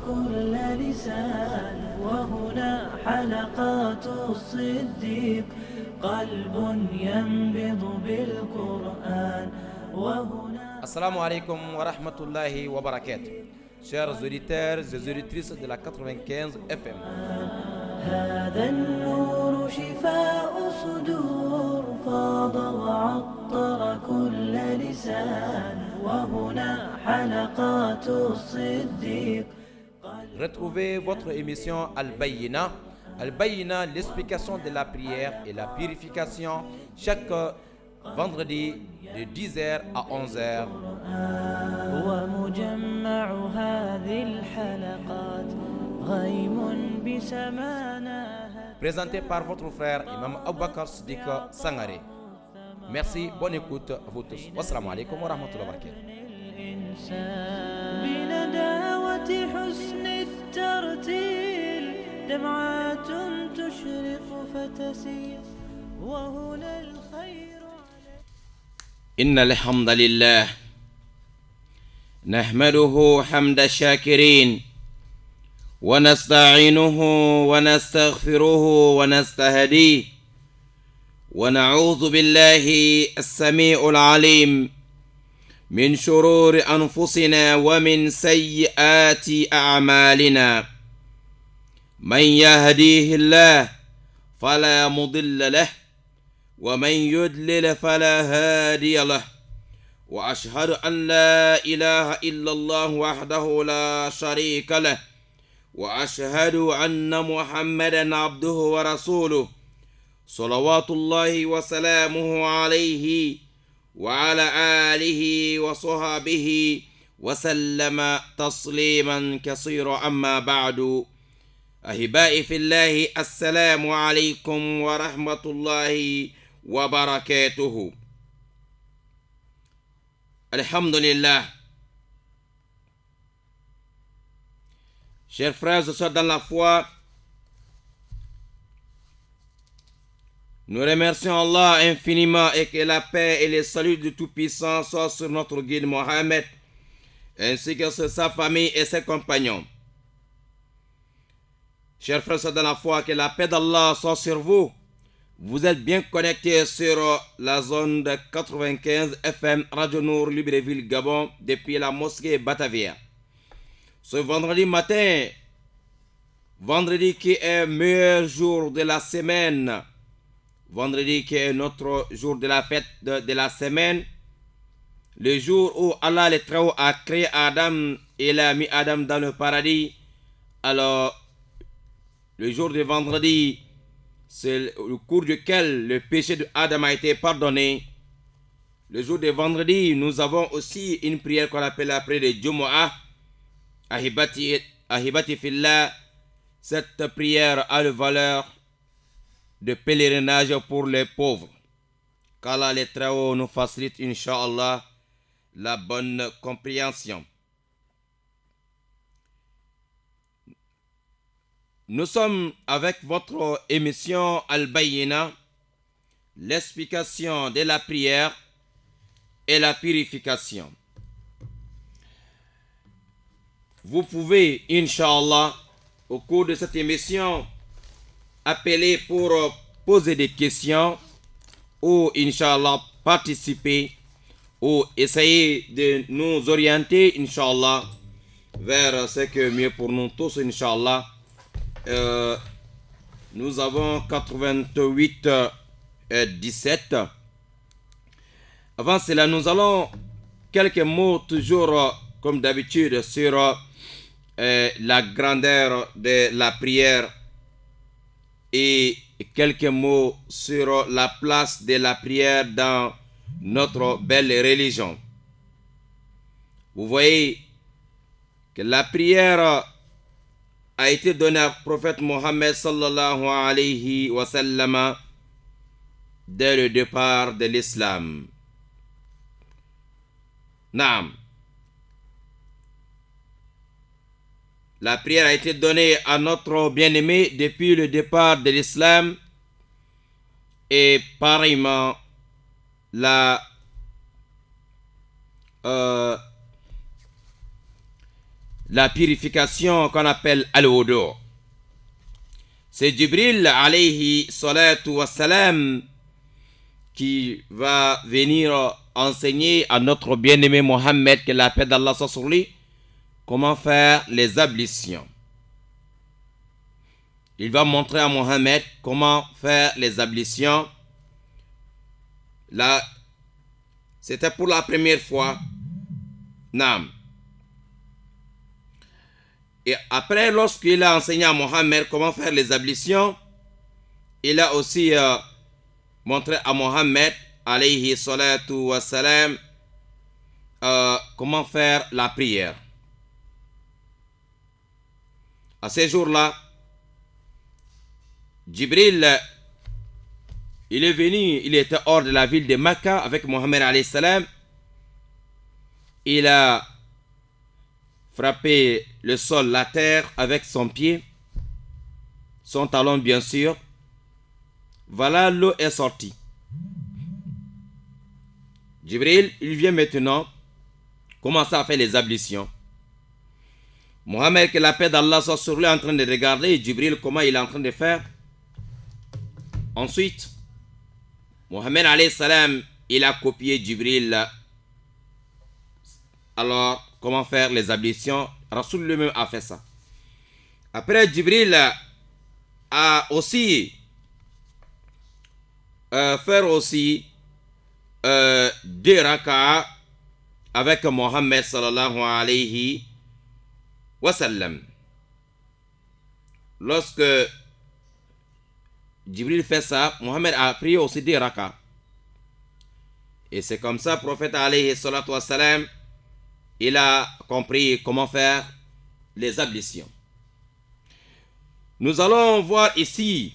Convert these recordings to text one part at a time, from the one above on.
كل لسان وهنا حلقات الصديق قلب ينبض بالقرآن وهنا. Assalamu alaikum wa rahmatullahi wa barakatuh. Chers auditeurs et auditrices de la 95 FM. هذا النور شفاء صدور فاض وعطر كل لسان وهنا حلقات الصديق. Retrouvez votre émission Al-Bayina. Al-Bayina, l'explication de la prière et la purification chaque vendredi de 10h à 11h. ومجمع هذه الحلقات غيم بسمانا. Présenté par votre frère Imam Aboubakar Siddiq Sangaré. Merci, bonne écoute à vous tous. Wassalamu alaikum wa rahmatullahi wa barakatuh. بنداوة حسن الترتيل دمعات تشرق فتسير وهنا الخير. إن الحمد لله نحمده حمد الشاكرين ونستعينه ونستغفره ونستهديه ونعوذ بالله السميع العليم من شرور أنفسنا ومن سيئات أعمالنا. من يهديه الله فلا مضل له ومن يضلل فلا هادي له وأشهد أن لا إله إلا الله وحده لا شريك له وأشهد أن محمدا عبده ورسوله صلوات الله وسلامه عليه وعلى آله وصحبه وسلم تسليما كثيرا. أما بعد، أحبائي في الله، السلام عليكم ورحمة الله وبركاته. Alhamdulillah. Chers frères et sœurs dans la foi, nous remercions Allah infiniment et que la paix et le salut du Tout-Puissant soient sur notre guide Mohammed, ainsi que sur sa famille et ses compagnons. Chers frères et sœurs dans la foi, que la paix d'Allah soit sur vous. Vous êtes bien connectés sur la zone de 95 FM Radio Nour Libreville Gabon depuis la mosquée Batavia. Ce vendredi matin, vendredi qui est le meilleur jour de la semaine, vendredi qui est notre jour de la fête de la semaine, le jour où Allah le Très-Haut a créé Adam et il a mis Adam dans le paradis. Alors, le jour de vendredi, c'est le cours duquel le péché de Adam a été pardonné. Le jour de vendredi, nous avons aussi une prière qu'on appelle la prière de Jumu'ah. Ahibati Fillah. Cette prière a la valeur de pèlerinage pour les pauvres. Qu'Allah le Très-Haut nous facilite, Inch'Allah, la bonne compréhension. Nous sommes avec votre émission Al-Bayina, l'explication de la prière et la purification. Vous pouvez, Inch'Allah, au cours de cette émission, appeler pour poser des questions ou, Inch'Allah, participer ou essayer de nous orienter, Inch'Allah, vers ce qui est mieux pour nous tous, Inch'Allah. Nous avons 88 17. Avant cela, nous allons quelques mots toujours comme d'habitude sur la grandeur de la prière et quelques mots sur la place de la prière dans notre belle religion. Vous voyez que la prière a été donné au prophète Mohammed sallallahu alayhi wa sallam dès le départ de l'islam. Naam. La prière a été donnée à notre bien-aimé depuis le départ de l'islam et pareillement la purification qu'on appelle al-wudu. C'est Jibril alayhi salatu wassalam qui va venir enseigner à notre bien-aimé Mohammed, que la paix d'Allah soit sur lui, comment faire les ablutions. Il va montrer à Mohammed comment faire les ablutions. Là, c'était pour la première fois. Naam. Et après, lorsqu'il a enseigné à Mohammed comment faire les ablutions, il a aussi montré à Mohammed, alayhi salatu wassalam, comment faire la prière. À ces jours-là, Jibril, il est venu, il était hors de la ville de Mecca avec Mohammed alayhi salam. Il a frappé le sol, la terre avec son pied, son talon bien sûr. Voilà, l'eau est sortie. Jibril, il vient maintenant commencer à faire les ablutions. Mohammed, que la paix d'Allah soit sur lui, est en train de regarder Jibril comment il est en train de faire. Ensuite, Mohammed alayhi salam, il a copié Jibril. Alors, comment faire les ablutions? Rasoul lui-même a fait ça. Après, Jibril a aussi faire aussi 2 raka'a avec Mohammed sallallahu alayhi wa sallam. Lorsque Jibril fait ça, Mohammed a prié aussi 2 raka'a. Et c'est comme ça, prophète alayhi salatu wa sallam, il a compris comment faire les ablutions. Nous allons voir ici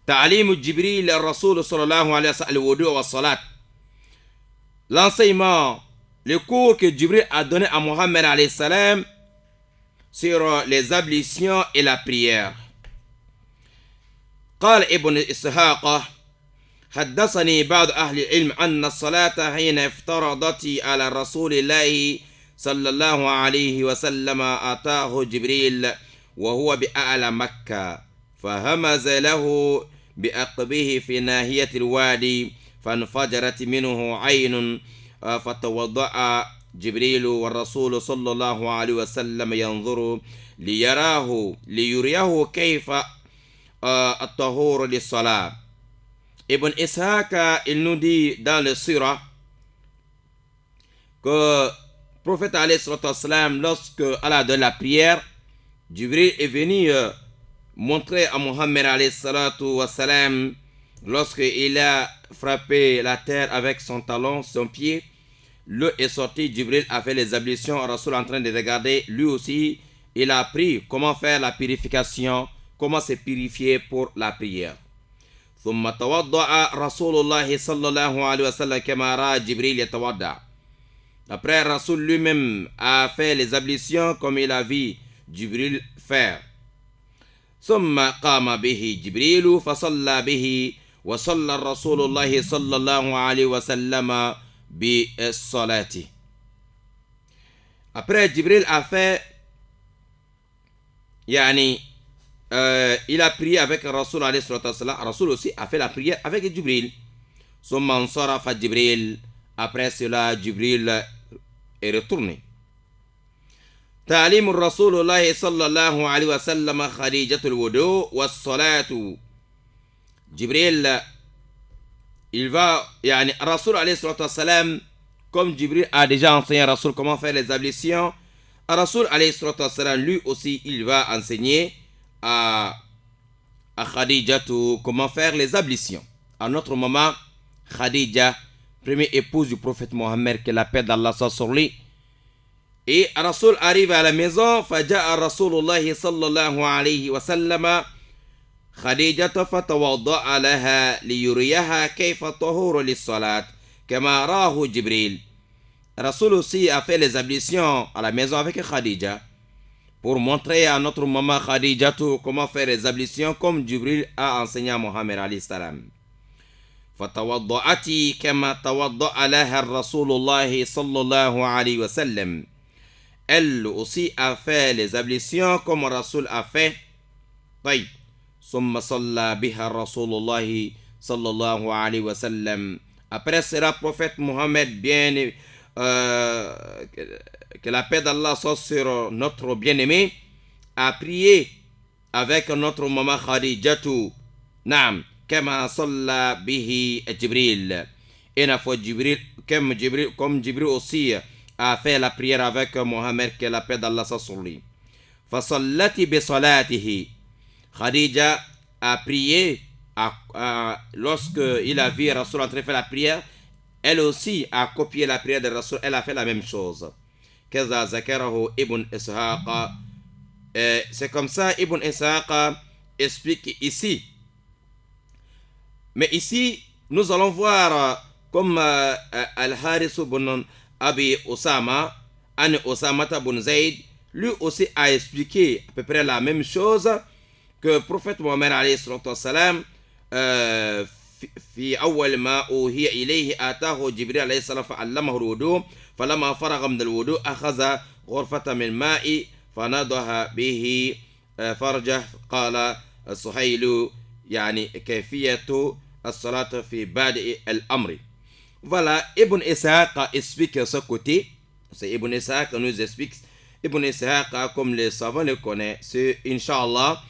Ta'lim Jibril al-Rasul sallallahu alayhi wa sallam al-wudu wa salat. L'enseignement, le cours que Jibril a donné à Mohammed alayhi salam sur les ablutions et la prière. قال ابن إسحاق حدثني بعض أهل العلم أن الصلاة حين افترضت على رسول الله صلى الله عليه وسلم أتاه جبريل وهو بأعلى مكة فهمز له بأقبه في ناحية الوادي فانفجرت منه عين فتوضأ جبريل والرسول صلى الله عليه وسلم ينظر ليريه كيف الطهور للصلاة. Ibn Ishaq, il nous dit dans le Sirah que le prophète alayhi salatu wassalam, lorsque Allah donne la prière, Jibril est venu montrer à Mohammed alayhi salatu wassalam, lorsqu'il a frappé la terre avec son talon, son pied, l'eau est sortie, Jibril a fait les ablutions, Rasoul en train de regarder, lui aussi, il a appris comment faire la purification, comment se purifier pour la prière. ثم توضأ رسول الله صلى الله عليه وسلم كما رأى جبريل يتوضأ. Après, Rasoul lui-même a fait les ablutions comme il a vu Jibril faire. ثم قام به جبريل فصلى به وصلى رسول الله صلى الله عليه وسلم بالصلاة. Après, Jibril a fait il a prié avec Rasoul alayhi salatu wassalam. Rasoul aussi a fait la prière avec Jibril. ثم انصرف جبريل. Après cela, Jibril est retourné. تعليم الرسول الله صلى الله عليه وسلم خديجة الوضوء والصلاة. Jibril, il va, Rasoul alayhi salatu wassalam, comme Jibril a déjà enseigné à Rasoul comment faire les ablutions, Rasoul alayhi salatu wassalam, lui aussi, il va enseigner à Khadija comment faire les ablutions. À notre maman Khadija, première épouse du prophète Mohammed, que la paix d'Allah soit sur lui. Et Rasoul arrive à la maison, فجاء رسول الله صلى الله عليه وسلم خديجة فتوضأ لها ليريها كيف الطهور للصلاة كما راه جبريل. Rasoul aussi a fait les ablutions à la maison avec Khadija pour montrer à notre maman Khadija comment faire les ablutions comme Jibril a enseigné à Mohammed alayhi salam. فتوضأت كما توضأ لها الرسول الله صلى الله عليه وسلم. elle aussi a fait les ablutions comme Rasoul a fait. طيب ثم صلى بها رسول الله صلى الله عليه وسلم. Après cela, prophète Mohammed, que la paix d'Allah soit sur notre bien-aimé, a prié avec notre maman Khadijatu. Naam, kama salla bihi Jibril. Et la fois Jibril, comme Jibril aussi a fait la prière avec Mohammed, que la paix d'Allah soit sur lui. Fasallati bi salatihi. Khadija a prié lorsque il a vu Rasoul en train de faire la prière. Elle aussi a copié la prière de Rasoul. Elle a fait la même chose. Kaza zakarahu Ibn Ishaq. C'est comme ça Ibn Ishaq explique ici. Mais ici, nous allons voir comme Al-Haris ibn Abi Osama, An Osama ibn Zayd, lui aussi a expliqué à peu près la même chose que le prophète Mohammed alayhi salatu wassalam, في أول ما أوحي إليه آتاه جبريل عليه السلام فعلمه الوضوء فلما فرغ من الوضوء أخذ غرفة من الماء فنضح به فرجه. قال سهيل يعني كيفية الصلاة في بادئ الأمر. Voilà, Ibn Ishaq explique ce côté. C'est Ibn Ishaq nous explique. Ibn Ishaq, comme les savants le connaissent, c'est Inch'Allah.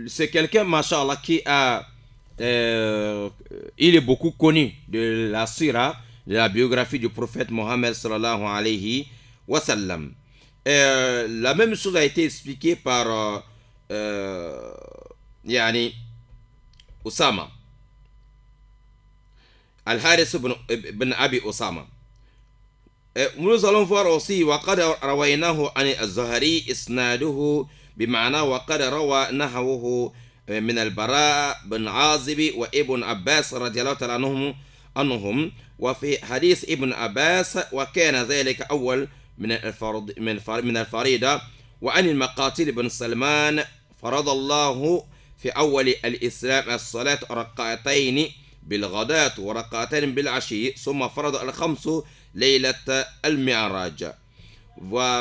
C'est quelqu'un, machallah, qui a il est beaucoup connu de la sira, de la biographie du prophète Mohammed sallallahu alayhi wa sallam. La même chose a été expliquée par yani Osama, Al-Haris ibn Abi Osama. Nous allons voir aussi وقد رويناه عن الزهري إسناده بمعنى وقد روى نحوه من البراء بن عازب وابن عباس رضي الله تعالى عنهم. وفي حديث ابن عباس وكان ذلك أول من الفريضة. وعن المقاتل بن سلمان فرض الله في أول الإسلام الصلاة ركعتين بالغداة وركعتين بالعشي ثم فرض الخمس ليلة المعراج.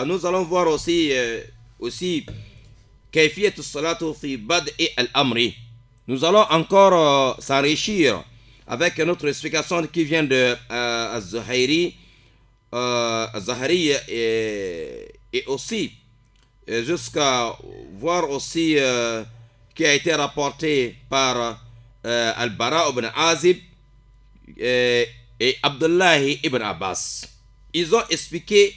Nous allons voir aussi كيفية الصلاة في بدء الأمر. Nous allons encore s'enrichir avec notre explication qui vient de Az-Zuhayri et aussi jusqu'à voir aussi qui a été rapporté par Al-Bara ibn Azib et Abdullah ibn Abbas. Ils ont expliqué,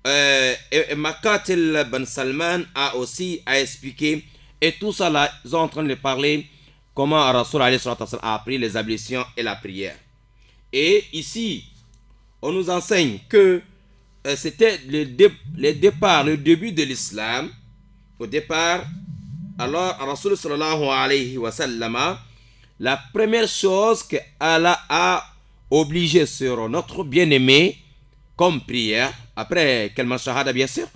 et Maqatil ibn Salman a aussi expliqué, et tout ça là, ils sont en train de parler comment Rasoul a appris les ablutions et la prière. Et ici, on nous enseigne que c'était le début de l'islam. Au départ, alors Rasoul sallallahu alayhi wa sallam, la première chose que Allah a obligé sur notre bien-aimé comme prière, après Kalma Shahada bien sûr,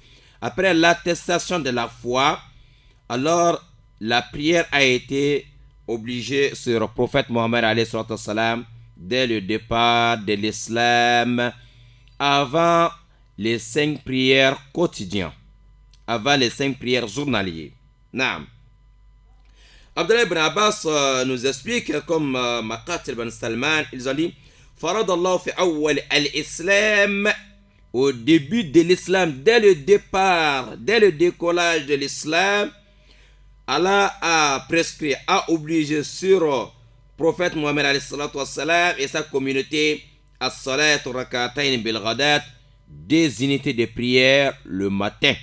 après l'attestation de la foi, alors la prière a été obligée sur le prophète Mohammed alayhi salam dès le départ de l'islam, avant les 5 prières quotidiennes, avant les 5 prières journalières. Naam. Abdullah ibn Abbas nous explique comme Maqatil ibn Salman, ils ont dit Faradallahu fi awwal al-Islam, au début de l'islam, dès le départ, dès le décollage de l'islam, Allah a prescrit, a obligé sur le prophète Mohammed alayhi salatu wassalam et sa communauté as-salat rak'atayn bil ghadat, des unités de prière le matin,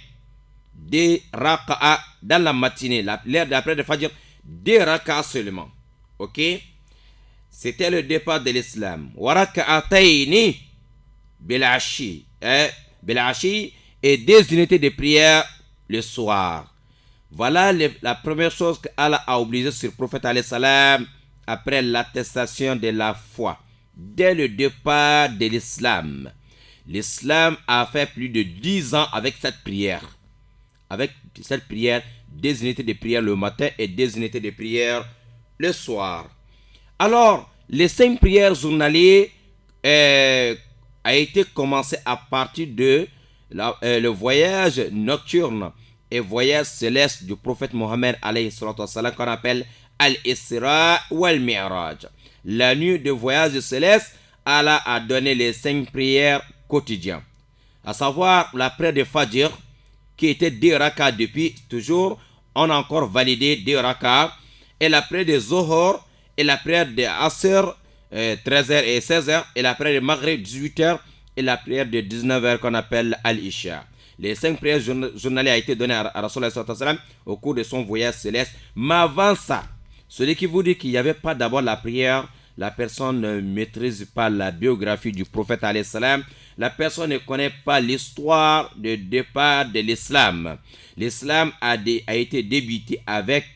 des raka'a dans la matinée, l'heure d'après de Fajr, des raka'a seulement. Ok? C'était le départ de l'islam. Wa rak'atayn bil ashi, et des unités de prière le soir. Voilà la première chose qu'Allah a obligé sur le prophète alayhi salam après l'attestation de la foi. Dès le départ de l'islam, l'islam a fait plus de 10 ans avec cette prière. Avec cette prière, des unités de prière le matin et des unités de prière le soir. Alors, les 5 prières journalières a été commencé à partir de le voyage nocturne et voyage céleste du prophète Mohammed alayhi salatu wassalam, qu'on appelle Al-Isra wal-Mi'raj. La nuit de voyage céleste, Allah a donné les 5 prières quotidiennes, à savoir la prière de Fajr, qui était 2 rakats depuis toujours, on a encore validé 2 rakats, et la prière de Zohor, et la prière de Asr, 13h et 16h, et la prière de Maghrib, 18h, et la prière de 19h qu'on appelle Al-Isha. Les 5 prières journalières ont été données à Rasulullah sallallahu alayhi wa sallam au cours de son voyage céleste. Mais avant ça, celui qui vous dit qu'il n'y avait pas d'abord la prière, la personne ne maîtrise pas la biographie du prophète alayhi salam. La personne ne connaît pas l'histoire de départ de l'islam. L'islam a été débuté avec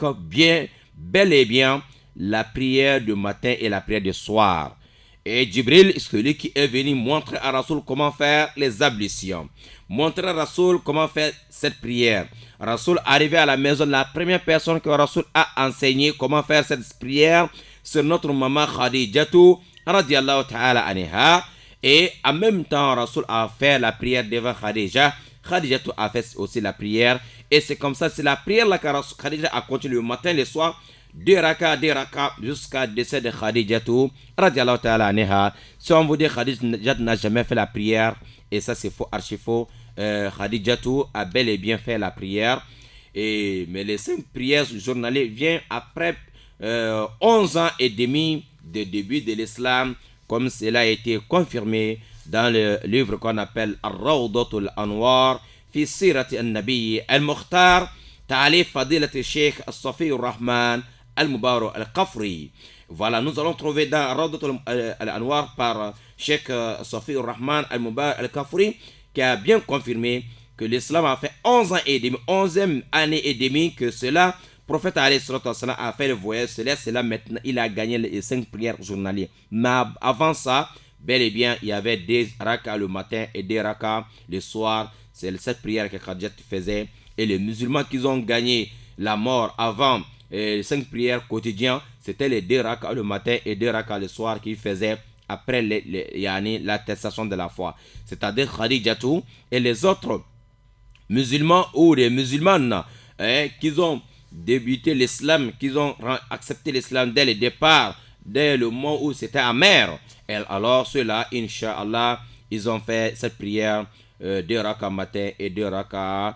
bel et bien la prière du matin et la prière du soir. Et Jibril, celui qui est venu montrer à Rasoul comment faire les ablutions, montrer à Rasoul comment faire cette prière. Rasoul arrivé à la maison, la première personne que Rasoul a enseigné comment faire cette prière, c'est notre maman Khadijatou radiallahu ta'ala anha. Et en même temps, Rasoul a fait la prière devant Khadija. Khadijatou a fait aussi la prière. Et c'est comme ça, c'est la prière là que Khadija a continué le matin, le soir. 2 rakats, jusqu'à décès de Khadijatou radiallahu ta'ala anha. Si on vous dit Khadija n'a jamais fait la prière, et ça c'est faux, archi faux. Khadijatou a bel et bien fait la prière. Mais les 5 prières journalières viennent après 11 ans et demi de début de l'islam, comme cela a été confirmé dans le livre qu'on appelle Ar-Rawdatul Anwar fi Sirati al-Nabi al-Mukhtar, Ta'alif Fadilat al-Sheikh al-Safi al-Rahman al-Mubarak al-Qafri. Voilà, nous allons trouver dans Ar-Rawdatul Anwar par Sheikh Safi al-Rahman al-Mubarak al-Qafri, qui a bien confirmé que l'islam a fait 11 ans et demi, 11e année et demie que cela. Le prophète a fait le voyage céleste, et là maintenant il a gagné les 5 prières journalières. Mais avant ça, bel et bien, il y avait 2 rakats le matin et 2 rakats le soir. C'est cette prière que Khadija faisait. Et les musulmans qui ont gagné la mort avant les 5 prières quotidiennes, c'était les 2 rakats le matin et 2 rakats le soir qu'ils faisaient après l'attestation de la foi. C'est-à-dire Khadijatou et les autres musulmans ou les musulmanes qui ont débuté l'islam, qui ont accepté l'islam dès le départ, dès le moment où c'était amer. Et alors ceux-là, Inch'Allah, ils ont fait cette prière 2 rakats matin et 2 rakats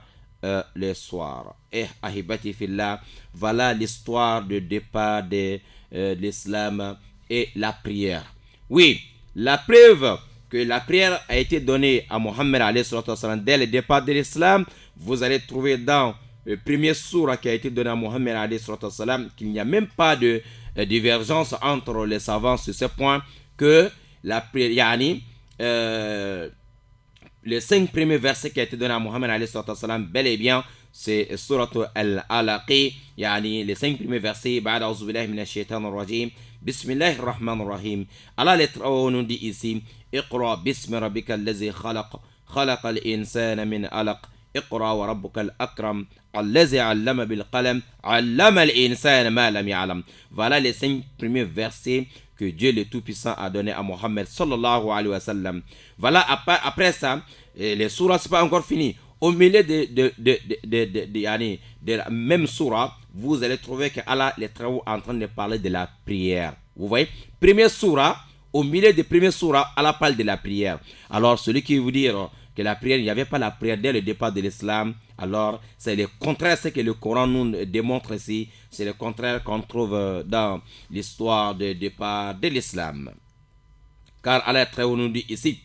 le soir. Et ahibati fillah, voilà l'histoire de départ de l'islam et la prière. Oui, la preuve que la prière a été donnée à Mohammed dès le départ de l'islam, vous allez trouver dans le premier sourate qui a été donné à Mohammed qu'il n'y a même pas de divergence entre les savants sur ce point, que la prière, les 5 premiers versets qui a été donné à Mohammed bel et bien c'est sourate al-Alaq, les 5 premiers versets. Ba'da a'udhu billahi minash shaitanir rajim, bismillahir rahmanir rahim. Allah nous dit ici: Iqra bismi rabbikal ladzi khalaq, khalaqal insana min alaq, Iqra wa rabbukal akram, allazi 'allama bil qalam, 'allama al insana ma lam ya'lam. Voilà les 5 premiers versets que Dieu le Tout-Puissant a donné à Mohammed sallallahu alayhi wa sallam. Voilà, après ça, les sourates, c'est pas encore fini. Au milieu de la même sourate, vous allez trouver que Allah est en train de parler de la prière. Vous voyez, première sourate, au milieu de première sourate, Allah parle de la prière. Alors, celui qui vous dit que la prière, il n'y avait pas la prière dès le départ de l'islam, alors c'est le contraire, ce que le Coran nous démontre ici. C'est le contraire qu'on trouve dans l'histoire de départ de l'islam. Car Allah nous dit ici,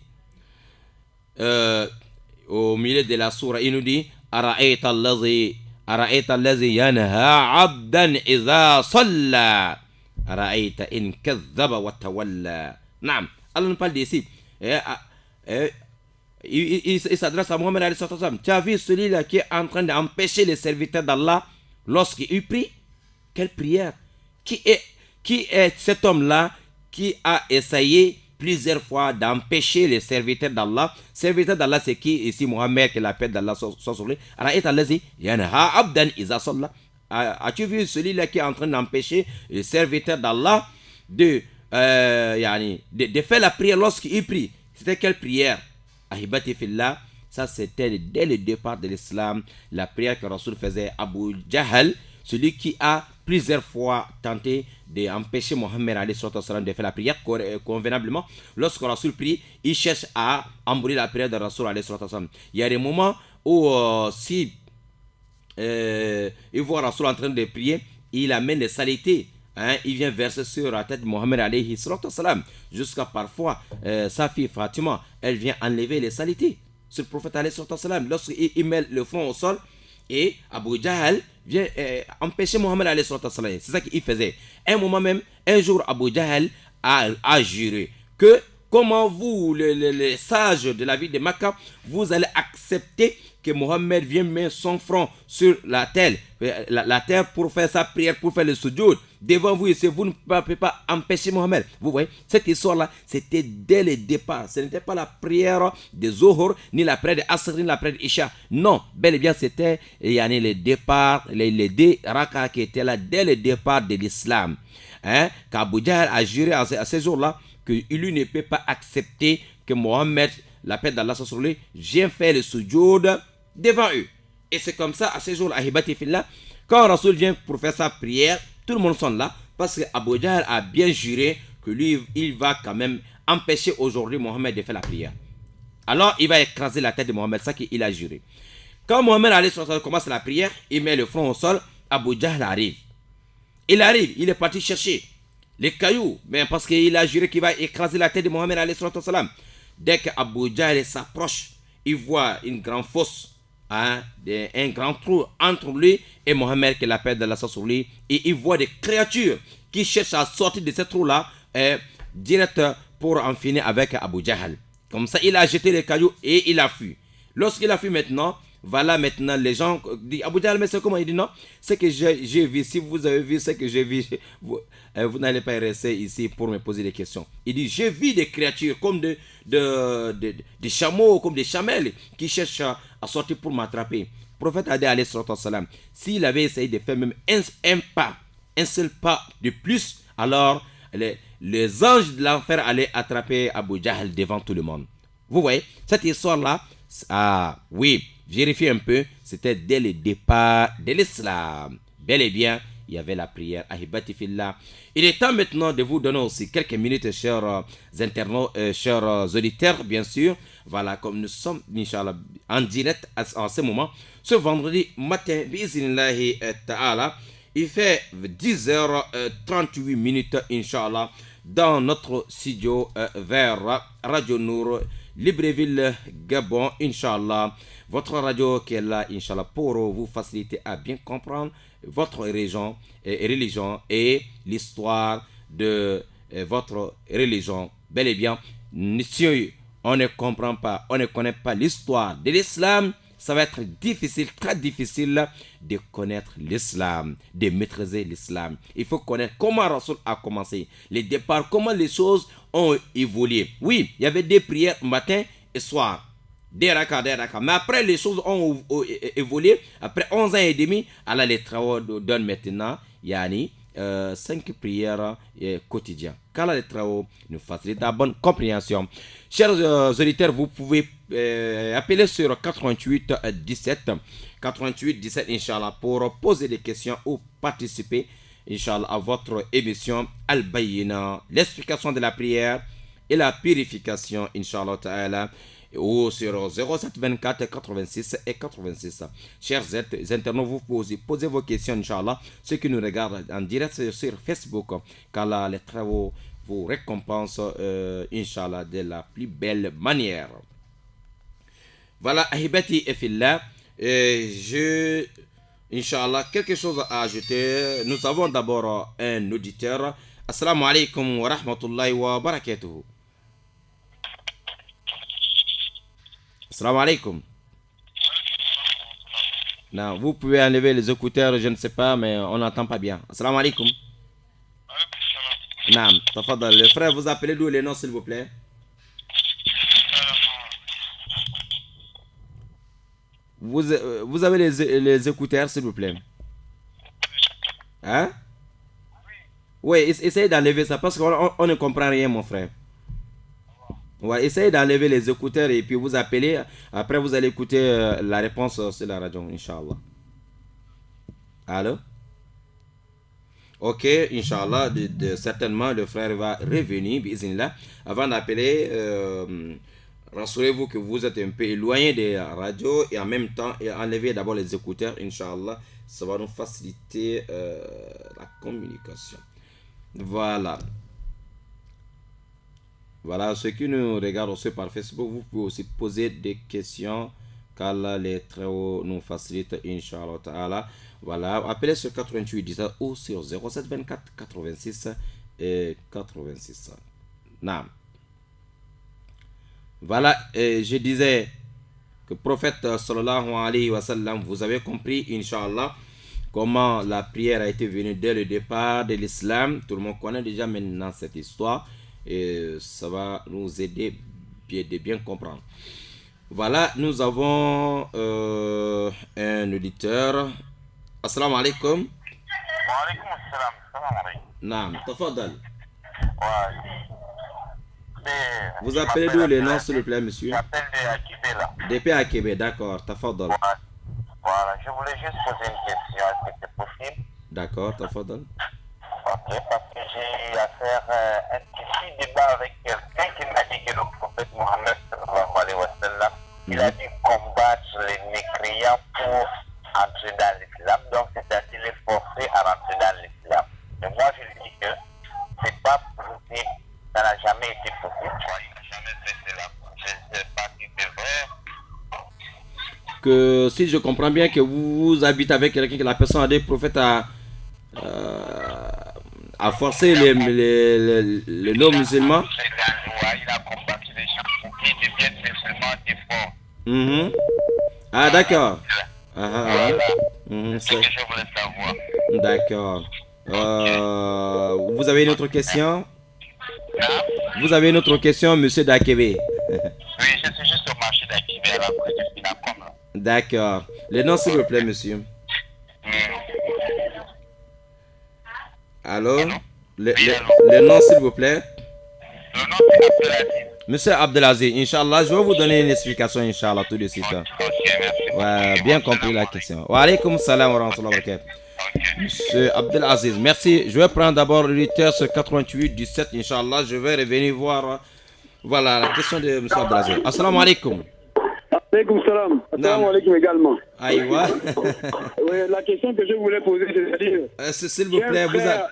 au milieu de la sourate, il nous dit: Ara'ayta allazi yanha 'abdan idha salla, ara'ayta in kadhaba wa tawalla. Naam, Allah nous parle d'ici. Il s'adresse à Mohammed alayhi sallam. Tu as vu celui-là qui est en train d'empêcher les serviteurs d'Allah lorsqu'il prie? Quelle prière? Qui est cet homme-là qui a essayé plusieurs fois d'empêcher les serviteurs d'Allah? Serviteurs d'Allah, c'est qui ici? Mohammed, que la paix d'Allah soit sur lui. As-tu vu celui-là qui est en train d'empêcher les serviteurs d'Allah de de faire la prière lorsqu'il prie. C'était quelle prière? Ahibati fillah, ça c'était dès le départ de l'islam, la prière que Rasoul faisait. Abu Jahl, celui qui a plusieurs fois tenté d'empêcher Mohammed de faire la prière convenablement. Lorsque Rasoul prie, il cherche à embrouiller la prière de Rasoul. Il y a des moments où si il voit Rasoul en train de prier, il amène des saletés. Il vient verser sur la tête de Mohammed alayhi salam, jusqu'à parfois sa fille Fatima, elle vient enlever les saletés sur le prophète alayhi salam lorsqu'il met le front au sol, et Abu Jahl vient empêcher Mohammed alayhi salam. C'est ça qu'il faisait. Un jour Abu Jahl a juré que comment vous, les sages de la ville de Makkah, vous allez accepter que Mohammed vienne mettre son front sur la terre pour faire sa prière, pour faire le sujoud devant vous ici. Vous ne pouvez pas empêcher Mohammed. Vous voyez, cette histoire-là, c'était dès le départ. Ce n'était pas la prière de Zohor, ni la prière de Asr, ni la prière de Isha. Non, bel et bien, c'était le départ, les deux rakas qui étaient là dès le départ de l'islam. Qu'Abu Jahl a juré à ces jours-là que lui ne peut pas accepter que Mohammed, la paix d'Allah sur lui, vienne faire le sujoud devant eux. Et c'est comme ça, à ces jours-là, Ahibati fillah, quand Rasoul vient pour faire sa prière, tout le monde sont là, parce que Abu Jahl a bien juré que lui, il va quand même empêcher aujourd'hui Mohammed de faire la prière. Alors, il va écraser la tête de Mohammed, ça qu'il a juré. Quand Mohammed commence la prière, il met le front au sol, Abu Jahl arrive. Il arrive, il est parti chercher les cailloux, mais parce qu'il a juré qu'il va écraser la tête de Mohammed alayhi salam. Dès qu'Abu Jahl s'approche, il voit une grande fosse, un grand trou entre lui et Mohammed, qui l'appelle de la sur lui, et il voit des créatures qui cherchent à sortir de ce trou-là direct pour en finir avec Abu Jahl. Comme ça, il a jeté les cailloux et il a fui. Lorsqu'il a fui maintenant, voilà maintenant les gens disent Abu Jahl, mais c'est comment? Il dit non, c'est que j'ai vu, si vous avez vu ce que j'ai vu, vous n'allez pas rester ici pour me poser des questions. Il dit j'ai vu des créatures comme des chameaux, comme des chamelles qui cherchent à sortir pour m'attraper. Le prophète a dit alayhi salam, s'il avait essayé de faire même un seul pas de plus, alors les anges de l'enfer allaient attraper Abu Jahl devant tout le monde. Vous voyez, cette histoire-là, oui, vérifiez un peu, c'était dès le départ de l'islam. Bel et bien, il y avait la prière. Ahibati fillah. Il est temps maintenant de vous donner aussi quelques minutes, chers internautes, chers auditeurs, bien sûr. Voilà, comme nous sommes, Inch'Allah, en direct en ce moment, ce vendredi matin, bismillahi ta'ala, il fait 10h38, Inch'Allah, dans notre studio vers Radio Nour, Libreville, Gabon, Inch'Allah. Votre radio qui est là, Inch'Allah, pour vous faciliter à bien comprendre votre religion et l'histoire de votre religion. Bel et bien, si on ne comprend pas, on ne connaît pas l'histoire de l'islam, ça va être difficile, très difficile de connaître l'islam, de maîtriser l'islam. Il faut connaître comment Rasoul a commencé, les départs, comment les choses ont évolué. Oui, il y avait des prières matin et soir. Des rakas. Mais après, les choses ont évolué. Après 11 ans et demi, alors les travaux donnent maintenant, 5 prières quotidiennes. Car les travaux nous facilitent la bonne compréhension. Chers auditeurs, vous pouvez appeler sur 88 17, Inch'Allah, pour poser des questions ou participer, Inch'Allah, à votre émission Al-Bayyina, l'explication de la prière et la purification, Inch'Allah Ta'ala, ou sur 07 24 86 et 86. Chers internautes, vous posez vos questions, Inch'Allah, ceux qui nous regardent en direct sur Facebook, car là, les travaux vous récompensent, Inch'Allah, de la plus belle manière. Voilà, Ahibati et Fillah, Inch'Allah, quelque chose à ajouter. Nous avons d'abord un auditeur. Assalamu alaikum wa rahmatullahi wa barakatuhu. Assalamu alaikum. Non, vous pouvez enlever les écouteurs, je ne sais pas, mais on n'entend pas bien. Assalamu alaikum. Naam, tafadal. Le frère, vous appelez d'où les noms, s'il vous plaît? Vous avez les écouteurs, s'il vous plaît? Hein? Oui, essayez d'enlever ça parce qu'on ne comprend rien, mon frère. Ouais, essayez d'enlever les écouteurs et puis vous appelez. Après, vous allez écouter la réponse sur la radio, Inch'Allah. Allô? Ok, Inch'Allah, certainement le frère va revenir, bismillah. Avant d'appeler, rassurez-vous que vous êtes un peu éloigné des radios et en même temps, enlevez d'abord les écouteurs, Inch'Allah. Ça va nous faciliter la communication. Voilà. Voilà, ceux qui nous regardent aussi par Facebook, vous pouvez aussi poser des questions qu'Allah les très hauts nous facilite, Inch'Allah Ta'ala. Voilà, appelez sur 88 10 ou sur 07 24 86 et 86. Naam. Voilà, je disais que prophète sallallahu alayhi wa sallam, vous avez compris, Inch'Allah, comment la prière a été venue dès le départ de l'islam. Tout le monde connaît déjà maintenant cette histoire et ça va nous aider de bien comprendre. Voilà, nous avons un auditeur. Assalamu alaikum. Wa alaikum assalam. Salam alaikum. Naam, tafadal. Ouais. Vous appelez d'où les noms, s'il vous plaît, monsieur? J'appelle de Akibé là. Depuis Akibé, d'accord, tafadal. Voilà, je voulais juste poser une question, est-ce que c'est possible? D'accord, tafadal. Ok, parce que j'ai eu à faire un petit débat avec quelqu'un qui m'a dit que le prophète Mohammed sallallahu alayhi wa sallam, il a dû combattre les mécréants pour entrer dans l'islam, donc c'est-à-dire les forcer à rentrer dans l'islam. Mais moi je lui dis que c'est pas possible, ça n'a jamais été possible, il n'a jamais fait cela. Je ne sais pas si c'est vrai. Que si je comprends bien que vous habitez avec quelqu'un que la personne a des prophètes à forcer les non-musulmans. Il a combattu les gens pour qu'ils deviennent musulmans des forts. Mm-hmm. Ah, d'accord. Voilà. Mm-hmm, C'est ce que je voulais savoir. d'accord. Vous avez une autre question? Vous avez une autre question, monsieur Dakebe? Oui, je suis juste au marché d'Akibé à la près du Finacom. D'accord. Le nom, s'il vous plaît, monsieur. Allô? Le nom, s'il vous plaît. Le nom c'est Abdelaziz. Monsieur Abdelaziz, Inch'Allah, je vais vous donner une explication, Inch'Allah, tout de suite. Ok, merci. Ouais, bien compris la question. Wa alaykoum salam wa rahmatullahi wa barakatuh. Monsieur Abdelaziz, merci. Je vais prendre d'abord l'auditeur sur 88 17, Inch'Allah. Je vais revenir voir voilà, la question de monsieur Abdelaziz. Assalamu alaikum. Alaikum salam. Assalamu alaikum également. Aïwa. Oui, la question que je voulais poser, c'est-à-dire, s'il vous plaît,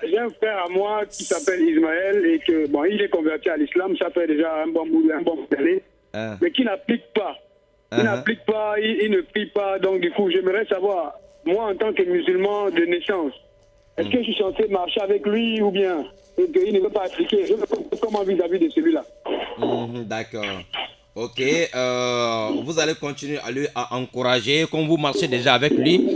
j'ai un frère à moi qui s'appelle Ismaël et que, bon, il est converti à l'islam, ça fait déjà un bon bout d'années, mais qui n'applique pas. Il n'applique pas, il ne prie pas, donc du coup, j'aimerais savoir, moi en tant que musulman de naissance, est-ce que je suis censé marcher avec lui ou bien il ne veut pas appliquer? Je veux comment vis-à-vis de celui-là. D'accord. Ok, vous allez continuer à lui encourager, comme vous marchez déjà avec lui,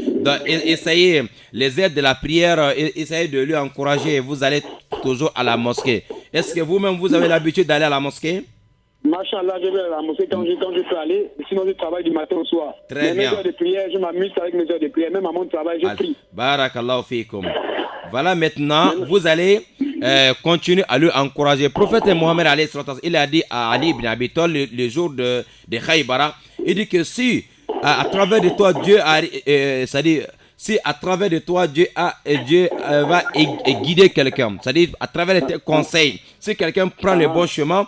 essayez les aides de la prière, essayez de lui encourager et vous allez toujours à la mosquée. Est-ce que vous-même vous avez l'habitude d'aller à la mosquée? Machallah, je vais à la mosquée quand je peux aller, sinon je travaille du matin au soir. Très bien. Mes heures de prière, je m'amuse avec mes heures de prière, même à mon travail, je prie. Barakallahu fikum. Voilà, maintenant, vous allez continuer à lui encourager. Prophète Mohammed, il a dit à Ali ibn Abi Talib le jour de Khaybara, il dit que si à travers de toi Dieu a, c'est-à-dire si à travers de toi Dieu va guider quelqu'un, c'est-à-dire à travers tes conseils, si quelqu'un prend le bon chemin,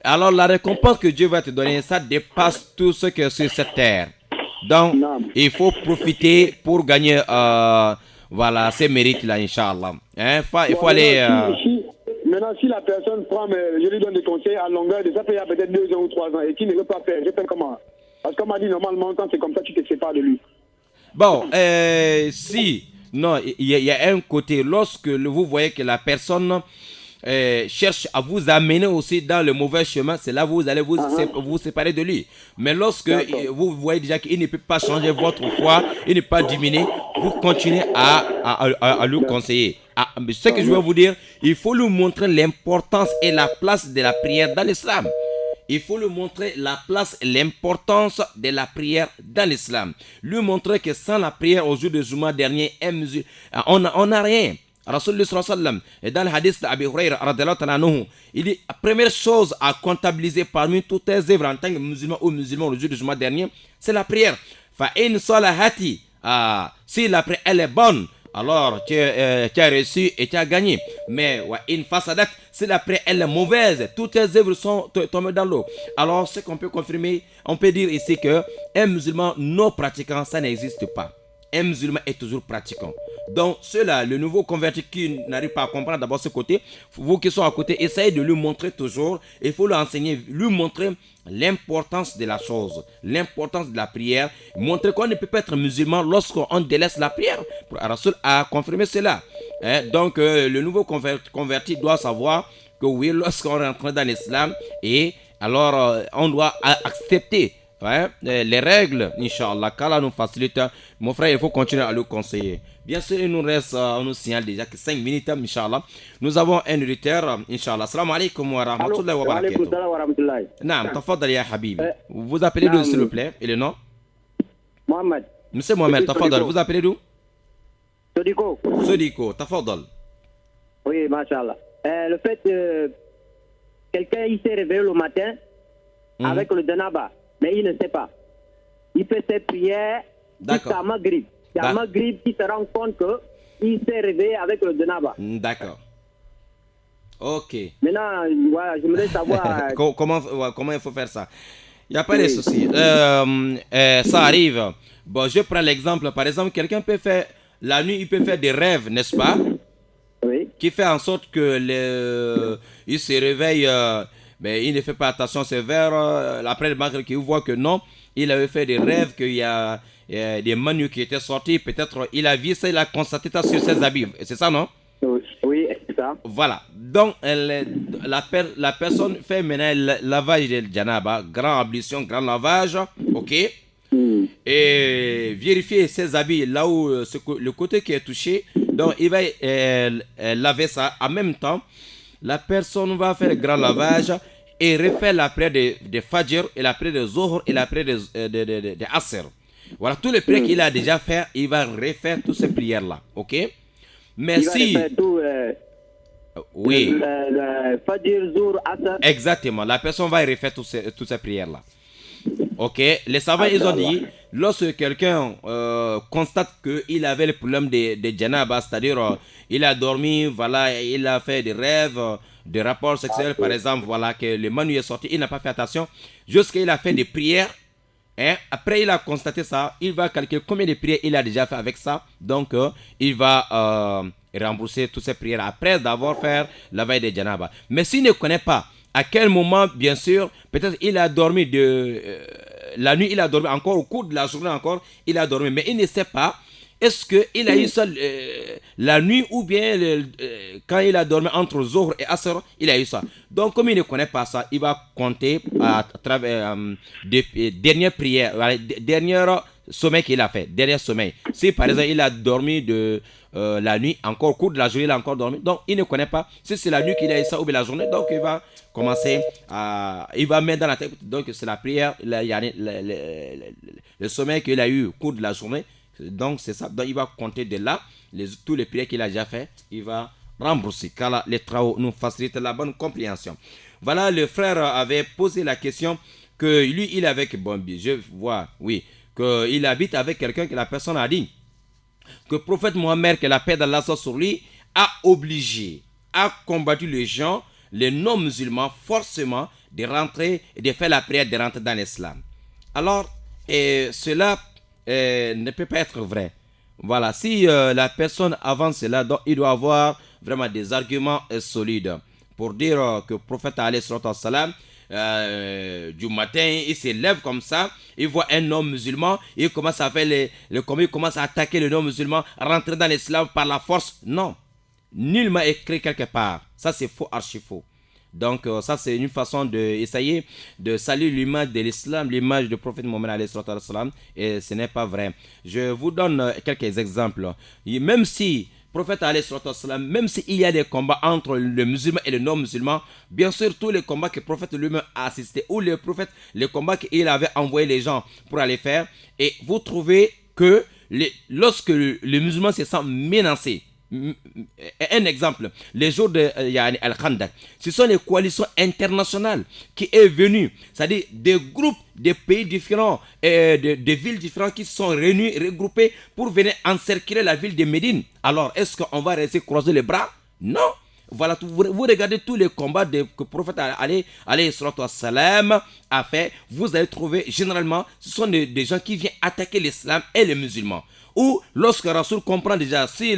alors la récompense que Dieu va te donner, ça dépasse tout ce que sur cette terre. Donc, il faut profiter pour gagner voilà, ces mérites-là, Inch'Allah. Hein? Il faut aller... Maintenant, si la personne prend, je lui donne des conseils à longueur de ça, il y a peut-être 2 ans ou 3 ans, et qui ne veut pas faire, je fais comment? Parce qu'on m'a dit, normalement, quand c'est comme ça, tu te sépares de lui. Bon, si... Non, il y a un côté, lorsque vous voyez que la personne... cherche à vous amener aussi dans le mauvais chemin, c'est là que vous allez vous séparer de lui. Mais lorsque vous voyez déjà qu'il ne peut pas changer votre foi, il ne peut pas diminuer, vous continuez à lui conseiller. Ce que je veux vous dire, il faut lui montrer l'importance et la place de la prière dans l'islam. Il faut lui montrer la place et l'importance de la prière dans l'islam. Lui montrer que sans la prière au jour de Juma dernier, on n'a rien. Rasulullah sallallahu alayhi wa sallam, et dans le hadith d'Abi Huraira radhiyallahu ta'ala anhu, il dit la première chose à comptabiliser parmi toutes tes œuvres en tant que musulman ou musulman le jour du jugement dernier, c'est la prière. Fa in salahati, si la prière elle est bonne, alors tu as reçu et tu as gagné. Mais wa in fasadat, si la prière elle est mauvaise, toutes tes œuvres sont tombées dans l'eau. Alors ce qu'on peut confirmer, on peut dire ici que un musulman non pratiquant, ça n'existe pas. Un musulman est toujours pratiquant. Donc ceux-là, le nouveau converti qui n'arrive pas à comprendre d'abord ce côté, vous qui sont à côté, essayez de lui montrer toujours, il faut lui enseigner, lui montrer l'importance de la chose, l'importance de la prière, montrer qu'on ne peut pas être musulman lorsqu'on délaisse la prière. Rasul a confirmé cela. Donc le nouveau converti doit savoir que oui, lorsqu'on rentre dans l'islam, et alors on doit accepter les règles, Inch'Allah, qu'Allah nous facilite. Mon frère, il faut continuer à le conseiller. Bien sûr, il nous reste, on nous signale déjà que 5 minutes, Inch'Allah. Nous avons un auditeur, Inch'Allah. Assalamu alaikum wa rahmatullahi wa barakatuh. Naam, tafadal ya Habibi. Vous appelez d'où, s'il vous plaît? Et le nom? Mohamed. Monsieur Mohamed, tafadal. Vous appelez d'où? Sodiko. Sodiko, tafadal. Oui, machallah. Le fait que quelqu'un il s'est réveillé le matin avec le janaba, mais il ne sait pas. Il fait ses prières jusqu'à Maghrib. C'est à Maghrib qu'il se rend compte qu'il s'est réveillé avec le janaba. D'accord. Ok. Maintenant, voilà, j'aimerais savoir... comment il faut faire ça? Il n'y a pas de souci. Ça arrive. Bon, je prends l'exemple. Par exemple, quelqu'un peut faire... La nuit, il peut faire des rêves, n'est-ce pas? Oui. Qui fait en sorte que il se réveille... mais il ne fait pas attention, c'est vers après le Maghrib qu'il voit que non, il avait fait des rêves, qu'il y a des menus qui étaient sortis, peut-être il a vu ça, il a constaté ça sur ses habits, c'est ça, non? Oui, c'est ça. Voilà, donc la personne fait maintenant le lavage de janaba, grande ablution, grand lavage, ok? Et vérifier ses habits là où le côté qui est touché, donc il va laver ça en même temps. La personne va faire le grand lavage et refaire la prière de Fajr et la prière de Zohar et la prière de Asr. Voilà, tous les prières qu'il a déjà fait, il va refaire toutes ces prières-là. Ok? Mais il si... va refaire tout, oui. Fajr, Zohar, Asr. Exactement, la personne va refaire toutes ces prières-là. Ok? Les savants, ils ont dit, lorsque quelqu'un constate qu'il avait le problème de janaba, c'est-à-dire il a dormi, voilà, il a fait des rêves, des rapports sexuels, par exemple, voilà, que le manu est sorti, il n'a pas fait attention, jusqu'à il a fait des prières, et après il a constaté ça, il va calculer combien de prières il a déjà fait avec ça, donc il va rembourser toutes ces prières après d'avoir fait la veille de janaba. Mais s'il ne connaît pas à quel moment, bien sûr, peut-être il a dormi la nuit, il a dormi encore, au cours de la journée encore, il a dormi, mais il ne sait pas, est-ce qu'il a eu ça la nuit ou bien quand il a dormi entre Zohar et Asr, il a eu ça. Donc comme il ne connaît pas ça, il va compter à travers des dernières prières, dernier sommeil qu'il a fait, dernier sommeil. Si par exemple il a dormi la nuit, encore au cours de la journée, il a encore dormi, donc il ne connaît pas si c'est la nuit qu'il a eu ça ou bien la journée, donc il va commencer il va mettre dans la tête, donc c'est la prière, le sommeil qu'il a eu au cours de la journée, donc c'est ça, donc il va compter de là, tous les prières qu'il a déjà fait, il va rembourser, car les travaux nous facilitent la bonne compréhension. Voilà, le frère avait posé la question que lui, il est avec, bon, je vois, oui, qu'il habite avec quelqu'un que la personne a dit que le prophète Mohammed, que la paix d'Allah soit sur lui, a combattu les gens, les non-musulmans, forcément, de rentrer et de faire la prière de rentrer dans l'islam. Alors, cela ne peut pas être vrai. Voilà, si la personne avance cela, donc il doit avoir vraiment des arguments solides pour dire que le prophète alayhi salam, du matin, il se lève comme ça, il voit un homme musulman, il commence à faire il commence à attaquer le non-musulman, rentrer dans l'islam par la force. Non, nullement écrit quelque part. Ça c'est faux, archi faux. Donc ça c'est une façon d'essayer de saluer l'image de l'islam, l'image du prophète Mohammed alayhi salam, et ce n'est pas vrai. Je vous donne quelques exemples. Même si prophète alayhi salam, même s'il y a des combats entre le musulman et le non-musulman, bien sûr tous les combats que le prophète lui-même a assisté, ou les combats qu'il avait envoyé les gens pour aller faire, et vous trouvez que lorsque le musulman se sent menacé, un exemple, les jours de Al-Khandak, ce sont les coalitions internationales qui est venue, c'est-à-dire des groupes, des pays différents, des villes différentes qui se sont réunis, regroupés pour venir encercler la ville de Médine. Alors, est-ce qu'on va rester croiser les bras? Non. Voilà, vous regardez tous les combats que le prophète alayhi salam a fait, vous allez trouver généralement, ce sont des gens qui viennent attaquer l'islam et les musulmans. Ou lorsque Rasoul comprend déjà, si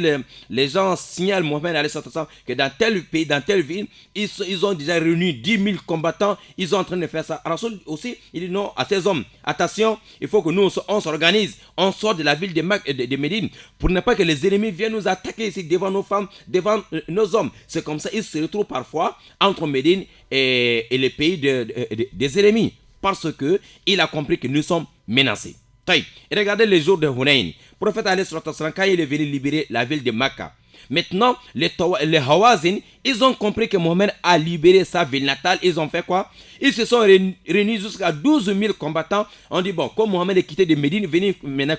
les gens signalent Mohammed alayhi salam que dans tel pays, dans telle ville, ils ont déjà réuni 10 000 combattants, ils sont en train de faire ça. Rasoul aussi, il dit non à ces hommes, attention, il faut que nous on s'organise, on sort de la ville de Médine pour ne pas que les ennemis viennent nous attaquer ici devant nos femmes, devant nos hommes. C'est comme ça, ils se retrouvent parfois entre Médine et les pays des ennemis parce qu'il a compris que nous sommes menacés. Et regardez les jours de Hunayn. Le prophète alayhi salam, quand il est venu libérer la ville de Makkah, maintenant les Hawazin, ils ont compris que Mohammed a libéré sa ville natale. Ils ont fait quoi? Ils se sont réunis jusqu'à 12 000 combattants. On dit bon, comme Mohammed est quitté de Médine, venir maintenant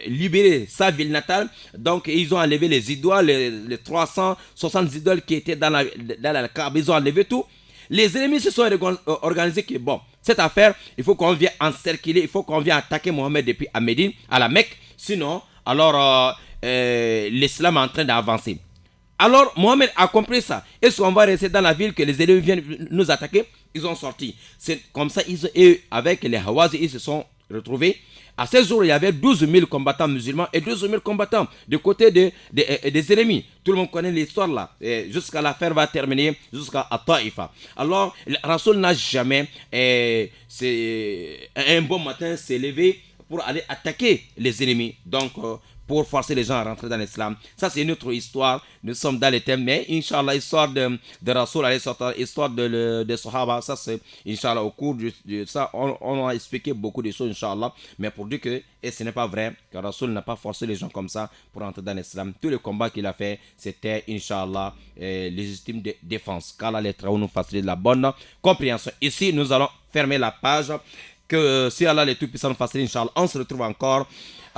libérer sa ville natale. Donc ils ont enlevé les idoles, les 360 idoles qui étaient dans la Kaaba. Ils ont enlevé tout. Les ennemis se sont organisés que bon, cette affaire, il faut qu'on vienne encercler, il faut qu'on vienne attaquer Mohammed depuis à Médine, à la Mecque. Sinon, alors l'islam est en train d'avancer. Alors Mohammed a compris ça. Est-ce qu'on va rester dans la ville que les ennemis viennent nous attaquer? Ils ont sorti. C'est comme ça, avec les Hawazis, ils se sont retrouvés. À ce jour, il y avait 12 000 combattants musulmans et 12 000 combattants du côté des ennemis. Tout le monde connaît l'histoire là. Jusqu'à l'affaire va terminer, jusqu'à Taïfa. Alors, Rasoul n'a jamais, un bon matin, s'est levé pour aller attaquer les ennemis. Donc, pour forcer les gens à rentrer dans l'islam. Ça, c'est une autre histoire. Nous sommes dans les thèmes, mais Inch'Allah, histoire de Rasoul, histoire de Sahaba, ça c'est, Inch'Allah, au cours de ça, on a expliqué beaucoup de choses, Inch'Allah, mais pour dire que, et ce n'est pas vrai, que Rasoul n'a pas forcé les gens comme ça pour entrer dans l'islam. Tous les combats qu'il a fait, c'était, Inch'Allah, légitime défense. Qu'Allah les travaux nous facilite la bonne compréhension. Ici, nous allons fermer la page, que si Allah les Tout-Puissants nous facilite, Inch'Allah, on se retrouve encore.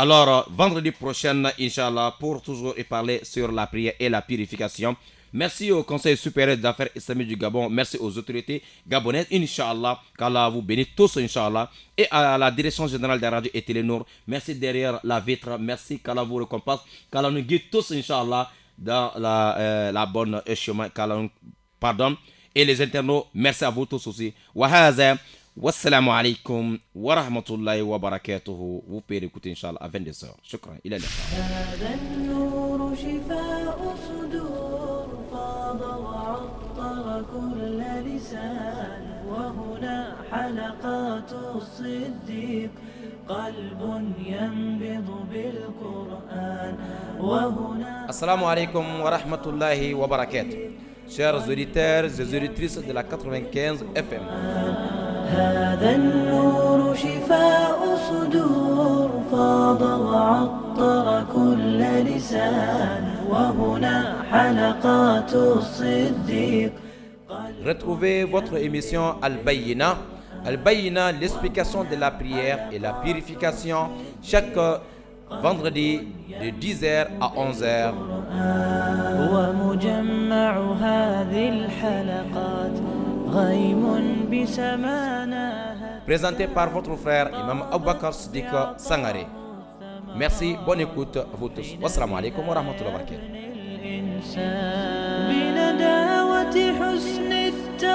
Alors, vendredi prochain, Inch'Allah, pour toujours parler sur la prière et la purification. Merci au Conseil supérieur des affaires islamiques du Gabon. Merci aux autorités gabonaises, Inch'Allah. Qu'Allah vous bénisse tous, Inch'Allah. Et à la direction générale des radios et Télénour. Merci derrière la vitre. Merci qu'Allah vous récompense. Qu'Allah nous guide tous, Inch'Allah, dans la bonne chemin. Qu'Allah nous pardonne. Et les internautes, merci à vous tous aussi. Wahaza. Wassalamu alaikum wa rahmatullahi wa barakatuhu. Vous pouvez écouter Inch'Allah à 22h. Shukran. Il est là. هذا النور شفاء صدور فاض وعطر كل لسان وهنا حلقات الصديق قلب ينبض بالقرآن وهنا. Assalamu alaikum wa rahmatullahi wa barakatuh. Chers auditeurs et auditrices de la 95 FM. هذا النور شفاء صدور فاض وعطر كل لسان وهنا حلقات الصديق. Retrouvez votre émission Al-Bayyina. Al-Bayyina, l'explication de la prière et la purification chaque vendredi de 10h à 11h. ومجمع هذه الحلقات غيم بسمانها. Présenté par votre frère Imam Aboubakar Siddiq Sangaré. Merci, bonne écoute à vous tous. Wassalamu alaikum wa rahmatullahi wa barakatuh.